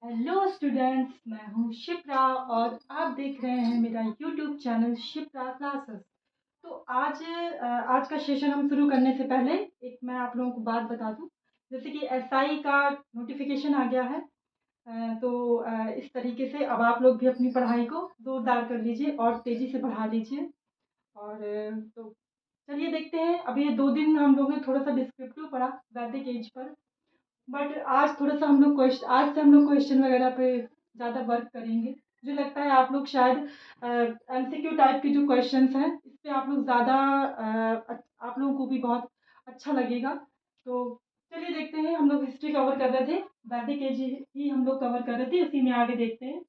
Hello students, मैं हूँ शिप्रा और आप देख रहे हैं मेरा यूट्यूब चैनल शिप्रा क्लासेस। तो आज का सेशन हम शुरू करने से पहले एक मैं आप लोगों को बात बता दूं। जैसे कि एसआई का नोटिफिकेशन आ गया है। इस तरीके से अब आप लोग भी अपनी पढ़ाई को जोरदार कर लीजिए और तेज़ी से बढ़ा लीजिए। तो चलिए देखते हैं। अब ये 2 दिन हम लोगों ने थोड़ा सा डिस्क्रिप्टिव पढ़ा वैदिक एज पर, बट आज से हम लोग क्वेश्चन वगैरह पे ज़्यादा वर्क करेंगे। मुझे लगता है आप लोग शायद एमसीक्यू टाइप के जो क्वेश्चंस हैं इस पे आप लोग ज़्यादा आप लोगों को भी बहुत अच्छा लगेगा। तो चलिए देखते हैं। हम लोग हिस्ट्री कवर कर रहे थे, वैदिक एज ही हम लोग कवर कर रहे थे, उसी में आगे देखते हैं।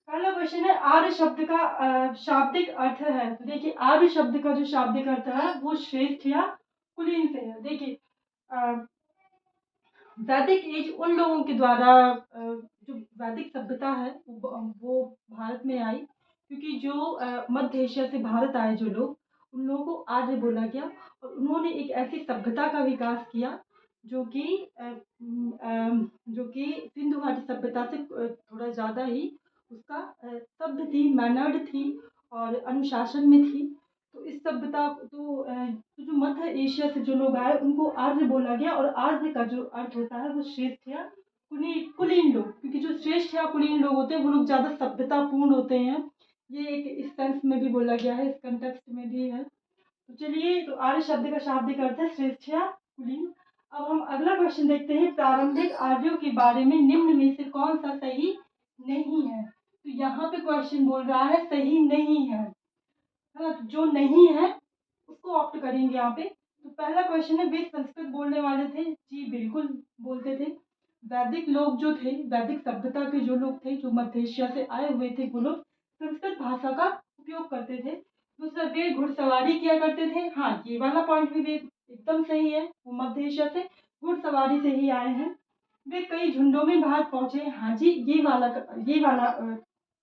पहला क्वेश्चन है आर्य शब्द का शाब्दिक अर्थ है। तो देखिए, आर्य शब्द का जो शाब्दिक अर्थ है वो श्रेष्ठ या कुलीन से है। देखिए, वैदिक एज उन लोगों के द्वारा जो वैदिक सभ्यता है वो भारत में आई, क्योंकि जो मध्य एशिया से भारत आए जो लोग, उन लोगों को आर्य बोला गया। और उन्होंने एक ऐसी सभ्यता का विकास किया जो कि सिंधु घाटी सभ्यता से थोड़ा ज़्यादा ही उसका सभ्य थी, मैनर्ड थी और अनुशासन में थी। तो इस सभ्यता तो जो मध्य एशिया से जो लोग आए उनको आर्य बोला गया। और आर्य का जो अर्थ होता है वो श्रेष्ठ या कुलीन लोग, क्योंकि जो श्रेष्ठ या कुलीन लोग होते हैं वो लोग ज़्यादा सभ्यतापूर्ण होते हैं। ये एक इस सेंस में भी बोला गया है, इस कंटेक्स्ट में भी है। तो चलिए, तो आर्य शब्द का शाब्दिक अर्थ है श्रेष्ठ या कुलीन। अब हम अगला क्वेश्चन देखते हैं। प्रारंभिक आर्यों के बारे में निम्न में से कौन सा सही नहीं है। तो यहाँ पे क्वेश्चन बोल रहा है सही नहीं है ना। तो जो नहीं है उसको ऑप्ट करेंगे यहाँ पे। तो पहला क्वेश्चन है, वे संस्कृत बोलने वाले थे। जी बिल्कुल बोलते थे। वैदिक लोग जो थे, वैदिक सभ्यता के जो लोग थे, जो मध्य एशिया से आए हुए थे, वो लोग संस्कृत भाषा का उपयोग करते थे। दूसरा, वे घुड़सवारी किया करते थे। हाँ, ये वाला पॉइंट भी वे एकदम सही है। वो मध्य एशिया से घुड़सवारी से ही आए हैं। वे कई झुंडों में भारत पहुंचे। हाँ जी, ये वाला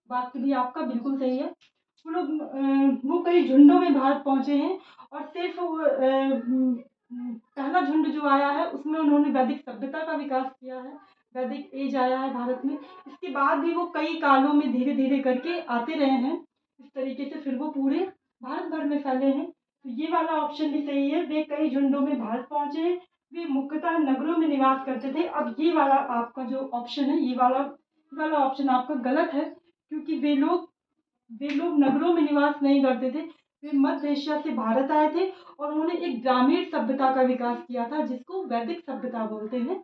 वाक्य भी आपका बिल्कुल सही है। वो कई झुंडों में भारत पहुंचे हैं। और सिर्फ पहला झुंड जो आया है उसमें उन्होंने वैदिक सभ्यता का विकास किया है, वैदिक एज आया है भारत में। इसके बाद भी वो कई कालों में धीरे धीरे करके आते रहे हैं। इस तरीके से फिर वो पूरे भारत भर में फैले हैं। तो ये वाला ऑप्शन भी सही है, वे कई झुंडों में भारत पहुंचे हैं। वे मुख्यतः नगरों में निवास करते थे। अब ये वाला आपका जो ऑप्शन है, ये वाला ऑप्शन आपका गलत है, क्योंकि वे लोग नगरों में निवास नहीं करते थे। वे मध्य एशिया से भारत आए थे और उन्होंने एक ग्रामीण सभ्यता का विकास किया था जिसको वैदिक सभ्यता बोलते हैं।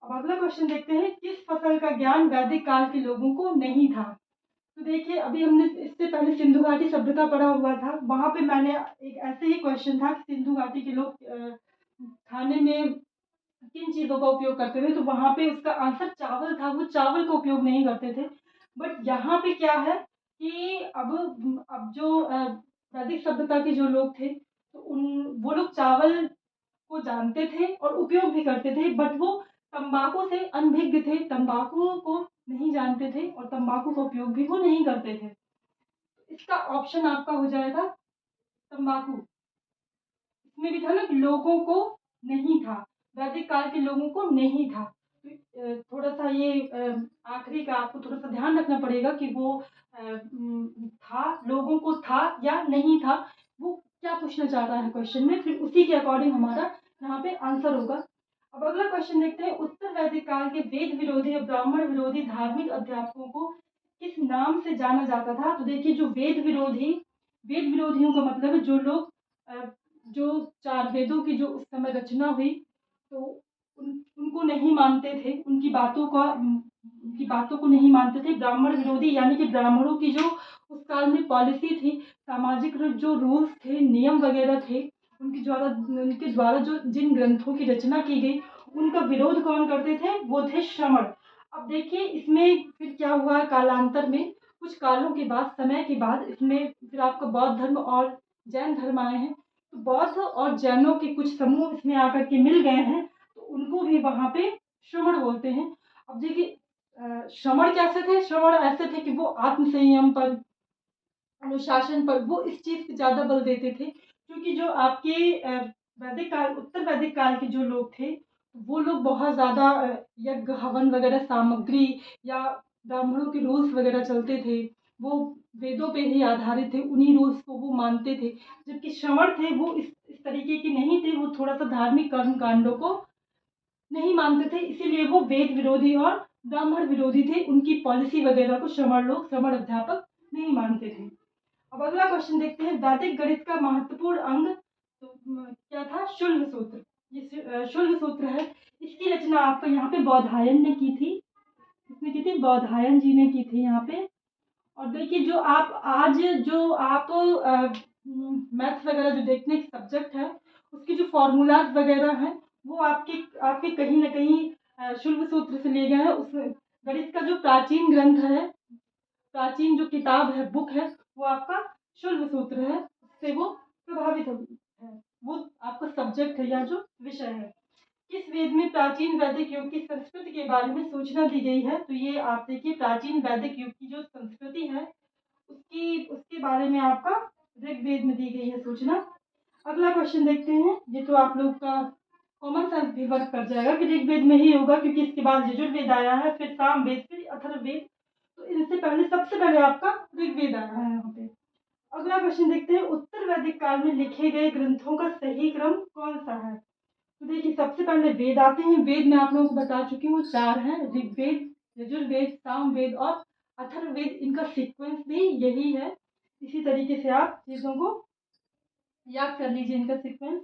अब अगला क्वेश्चन देखते हैं, किस फसल का ज्ञान वैदिक काल के लोगों को नहीं था। तो देखिए, अभी हमने इससे पहले सिंधु घाटी सभ्यता पढ़ा हुआ था। वहां पे मैंने एक ऐसे ही क्वेश्चन था कि सिंधु घाटी के लोग खाने में किन चीजों का उपयोग करते थे, तो वहां पे उसका आंसर चावल था। वो चावल का उपयोग नहीं करते थे। बट यहाँ पे क्या है कि अब जो वैदिक सभ्यता के जो लोग थे, तो उन वो लोग चावल को जानते थे और उपयोग भी करते थे। बट वो तंबाकू से अनभिज्ञ थे, तंबाकू को नहीं जानते थे और तंबाकू का उपयोग भी वो नहीं करते थे। इसका ऑप्शन आपका हो जाएगा तंबाकू। इसमें भी था ना कि लोगों को नहीं था, वैदिक काल के लोगों को नहीं था। तो थोड़ा सा ये आखिरी का आपको थोड़ा सा ध्यान रखना पड़ेगा कि वो था, लोगों को था या नहीं था, वो क्या पूछना चाह रहा है क्वेश्चन में, फिर उसी के अकॉर्डिंग हमारा यहाँ पे आंसर होगा। अब अगला क्वेश्चन देखते हैं, उत्तर वैदिक काल के वेद विरोधी और ब्राह्मण विरोधी धार्मिक अध्यापकों को किस नाम से जाना जाता था। तो देखिए, जो वेद विरोधियों का मतलब है जो लोग जो 4 वेदों की जो उस समय रचना हुई, तो उनको नहीं मानते थे, उनकी बातों को नहीं मानते थे। ब्राह्मण विरोधी यानी कि ब्राह्मणों की जो उस काल में पॉलिसी थी, सामाजिक जो रूल्स थे, नियम वगैरह थे, उनके द्वारा जो जिन ग्रंथों की रचना की गई, उनका विरोध कौन करते थे, वो थे श्रमण। अब देखिए, इसमें फिर क्या हुआ, कालांतर में कुछ कालों के बाद, समय के बाद, इसमें फिर आपका बौद्ध धर्म और जैन धर्म आए हैं। तो बौद्ध और जैनों के कुछ समूह इसमें आकर के मिल गए हैं, तो उनको भी वहां पे श्रमण बोलते हैं। अब देखिए, श्रमण कैसे थे, श्रमण ऐसे थे कि वो आत्म संयम पर, अनुशासन पर, वो इस चीज पे ज्यादा बल देते थे। क्योंकि जो आपके वैदिक काल, उत्तर वैदिक काल के जो लोग थे, वो लोग बहुत ज़्यादा यज्ञ हवन वगैरह सामग्री या ब्राह्मणों के रूल्स वगैरह चलते थे, वो वेदों पे ही आधारित थे, उन्हीं रूल्स को वो मानते थे। जबकि श्रवण थे वो इस तरीके के नहीं थे, वो थोड़ा सा धार्मिक कर्म कांडों को नहीं मानते थे, इसीलिए वो वेद विरोधी और ब्राह्मण विरोधी थे। उनकी पॉलिसी वगैरह को श्रवण अध्यापक नहीं मानते थे। अब अगला क्वेश्चन देखते हैं, वैदिक गणित का महत्वपूर्ण अंग तो क्या था? शुल्ब सूत्र। ये शुल्ब सूत्र है, इसकी रचना आपको यहाँ पे बौधायन ने की थी। किसने की थी? बौधायन जी ने की थी यहाँ पे। और देखिए जो आप आज जो आप मैथ्स वगैरह जो देखने की सब्जेक्ट है, उसकी जो फॉर्मूलाज वगैरह हैं वो आपके आपके कहीं ना कहीं शुल्ब सूत्र से लिए गए हैं। उस गणित का जो प्राचीन ग्रंथ है, प्राचीन जो किताब है, बुक है, वो आपका शुल्ब सूत्र है, उससे वो प्रभावित है। वो आपका सब्जेक्ट है या जो विषय है। किस वेद में प्राचीन वैदिक युग की संस्कृति के बारे में सूचना दी गई है? तो ये आप देखिए, प्राचीन वैदिक युग की जो संस्कृति है उसकी उसके बारे में आपका ऋग्वेद में दी गई है सूचना। अगला क्वेश्चन देखते हैं, ये तो आप लोग का कॉमन सेंस भी वर्क कर जाएगा कि ऋग्वेद में ही होगा, क्योंकि इसके बाद यजुर्वेद आया है, फिर सामवेद, फिर अथर्ववेद। तो इनसे पहले सबसे पहले आपका ऋग्वेद आया है यहाँ पे। अगला क्वेश्चन देखते हैं, उत्तर वैदिक काल में लिखे गए ग्रंथों का सही क्रम कौन सा है? तो देखिए सबसे पहले वेद आते हैं। वेद मैं आप लोगों को बता चुकी हूँ, 4 हैं, ऋग्वेद, यजुर्वेद, सामवेद और अथर्ववेद। इनका सीक्वेंस भी यही है। इसी तरीके से आप चीजों को याद कर लीजिए, इनका सीक्वेंस।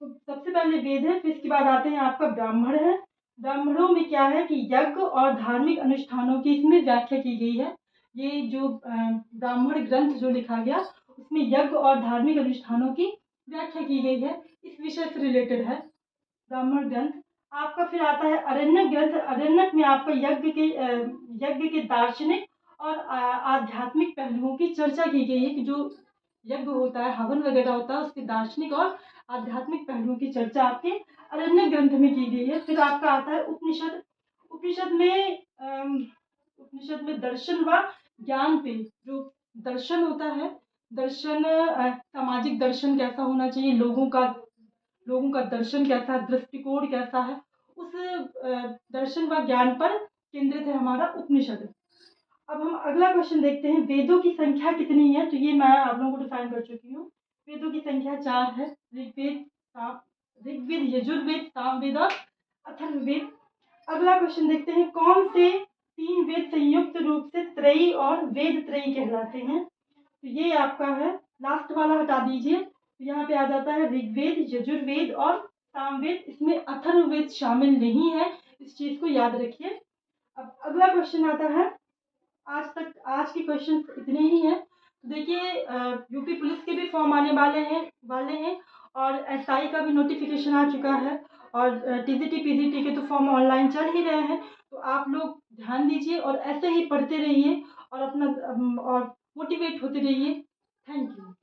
तो सबसे पहले वेद है, फिर इसके बाद आते हैं आपका ब्राह्मण है। ब्राह्मणों में क्या है कि यज्ञ और धार्मिक अनुष्ठानों की इसमें व्याख्या की गई है। ये जो ब्राह्मण ग्रंथ जो लिखा गया, उसमें यज्ञ और धार्मिक अनुष्ठानों की व्याख्या की गई है, इस विषय से रिलेटेड है ब्राह्मण ग्रंथ। आपका फिर आता है अरण्यक ग्रंथ। अरण्यक में आपका यज्ञ के दार्शनिक और आध्यात्मिक पहलुओं की चर्चा की गई है, कि जो यज्ञ होता है, हवन वगैरह होता है, उसके दार्शनिक और आध्यात्मिक पहलुओं की चर्चा आपके अरण्यक ग्रंथ में की गई है। फिर आपका आता है उपनिषद। उपनिषद में दर्शन व ज्ञान पे जो दर्शन होता है, दर्शन सामाजिक दर्शन कैसा होना चाहिए, लोगों का दर्शन कैसा है, दृष्टिकोण कैसा है, उस दर्शन व ज्ञान पर केंद्रित है हमारा उपनिषद। अब हम अगला क्वेश्चन देखते हैं, वेदों की संख्या कितनी है? तो ये मैं आप लोगों को डिफाइन कर चुकी हूँ। वेदों की संख्या 4 है, ऋग्वेद, यजुर्वेद, सामवेद और अथर्ववेद। अगला क्वेश्चन देखते हैं, कौन से 3 वेद संयुक्त रूप से त्रयी और वेद त्रयी कहलाते हैं? तो ये आपका है, लास्ट वाला हटा दीजिए, तो यहाँ पे आ जाता है ऋग्वेद, यजुर्वेद और सामवेद। इसमें अथर्ववेद शामिल नहीं है, इस चीज को याद रखिए। अब अगला क्वेश्चन आता है, आज के क्वेश्चन इतने ही हैं। तो देखिए यूपी पुलिस के भी फॉर्म आने वाले हैं और एसआई का भी नोटिफिकेशन आ चुका है, और टीजीटी पीजीटी के तो फॉर्म ऑनलाइन चल ही रहे हैं। तो आप लोग ध्यान दीजिए और ऐसे ही पढ़ते रहिए और अपना और मोटिवेट होते रहिए। Thank you.